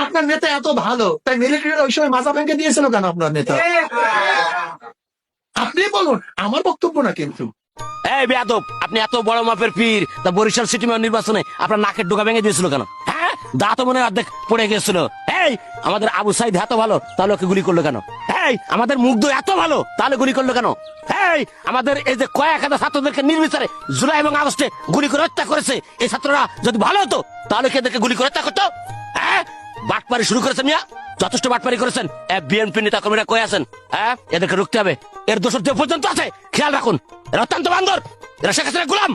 আপনার নেতা এত ভালো, তাই মিলিটারিরা ওই সময় মাজা ভেঙে দিয়েছিল কেন আপনার নেতা? আপনি বলুন, আমার বক্তব্য না কিন্তু। এই বেয়াদব, আপনি এত বড় মাপের পীর, তা বরিশাল সিটি মেয়র নির্বাচনে আপনার নাকের ডোকা ভেঙে দিয়েছিল কেন? হ্যাঁ, দাঁত মনে হয় অর্ধেক পড়ে গেছিল। এই আমাদের আবু সাইদ এত ভালো, তাহলে ওকে গুলি করলো কেন? এই আমাদের মুগ্ধ এত ভালো, তাহলে গুলি করলো কেন? এই আমাদের এই যে কয়েক হাজার ছাত্রদেরকে নির্বিচারে জুলাই এবং আগস্টে গুলি করে হত্যা করেছে, এই ছাত্ররা যদি ভালো হতো তাহলে কি এদেরকে গুলি করে হত্যা করতো? হ্যাঁ, বাটপারি শুরু করেছেন মিয়া, যথেষ্ট বাটপারি করেছেন। বিএনপি নেতা কর্মীরা কই আছেন? হ্যাঁ, এদেরকে রুখতে হবে। এর দোষর যে পর্যন্ত আছে খেয়াল রাখুন, এরা অত্যন্ত বান্দর, এরা শেখ হাসিনার গোলাম।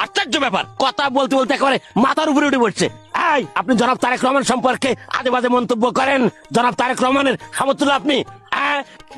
আশ্চর্য ব্যাপার, কথা বলতে বলতে একেবারে মাথার উপরে উঠে পড়ছে। এই আপনি জনাব তারেক রহমান সম্পর্কে আজে বাজে মন্তব্য করেন। জনাব তারেক রহমানের সমতুল্য আপনি।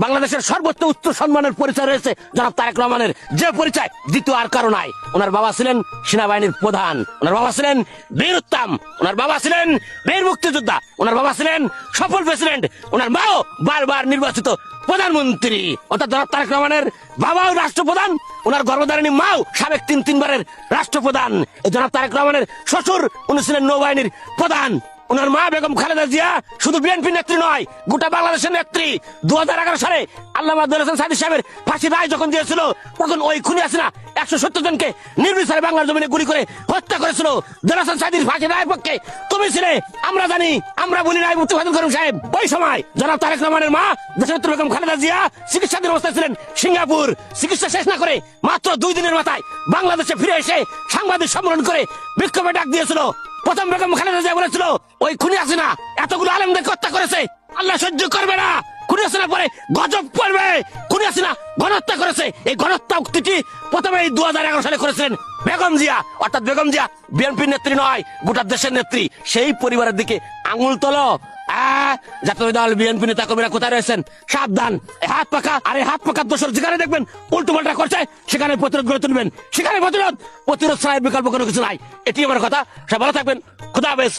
বাংলাদেশের সর্বোচ্চ উচ্চ সম্মানের পরিচয় রয়েছে জনাব তারেক রহমানের, যে পরিচয় দ্বিতীয় আর কারো নাই। ওনার বাবা ছিলেন সেনাবাহিনীর প্রধান, ওনার বাবা ছিলেন বীর উত্তম, ওনার বাবা ছিলেন বীর মুক্তিযোদ্ধা, ওনার বাবা ছিলেন সফল প্রেসিডেন্ট, ওনার মাও বারবার নির্বাচিত প্রধানমন্ত্রী। অর্থাৎ জনাব তারেক রহমানের বাবাও রাষ্ট্রপ্রধান, ওনার গর্ভধারিণী মাও সাবেক তিনবারের রাষ্ট্রপ্রধান। এই জনাব তারেক রহমানের শ্বশুর উনি ছিলেন নৌবাহিনীর প্রধান। ওনার মা বেগম খালেদা জিয়া শুধু বিএনপি নেত্রী নয়, গোটা বাংলাদেশের নেত্রী। 2011 সালে আল্লামা আব্দুল হাসান সাইদি সাহেবের ফাঁসির রায় যখন দিয়েছিল, তখন ওই খুনি হাসিনা 170 জনকে নির্বিচারে বাংলার জমিনে গুলি করে হত্যা করেছিল। আব্দুল হাসান সাইদির ফাঁসির রায়ের পক্ষে তুমি ছিলে, আমরা জানি, আমরা বলি নাই মুফতি ফজল করিম সাহেব। ওই সময় জনাব তারেক রহমানের মা দেশনেত্রী বেগম খালেদা জিয়া চিকিৎসাধীন অবস্থায় ছিলেন সিঙ্গাপুর। চিকিৎসা শেষ না করে মাত্র 2 দিনের মাথায় বাংলাদেশে ফিরে এসে সাংবাদিক সম্মেলন করে বিক্ষোভে ডাক দিয়েছিল। প্রথম বেগম খালেদা জিয়া বলেছিল, ওই খুনি হাসিনা এতগুলো আলেমদেরকে হত্যা করেছে, আল্লাহ সহ্য করবে না, খুনি হাসিনা পরে গজব পড়বে, খুনি হাসিনা গণহত্যা করেছে। এই গণহত্যা উক্তিটি প্রথমে 2011 সালে করেছিলেন বেগম জিয়া। অর্থাৎ বেগম জিয়া বিএনপির নেত্রী নয়, গোটা দেশের নেত্রী। সেই পরিবারের দিকে আঙুল তোলো। জাতীয় দল বিএনপি নেতা কর্মীরা কোথায় রয়েছেন? সাবধান, হাত পাকা। আর এই হাত পাকার দোষর যেখানে দেখবেন উল্টো পাল্টা করছে, সেখানে প্রতিরোধ গড়ে তুলবেন। সেখানে প্রতিরোধ ছাড়া বিকল্প কোনো কিছু নাই। এটি আমার কথা। সব ভালো থাকবেন। খুদা হাফেজ।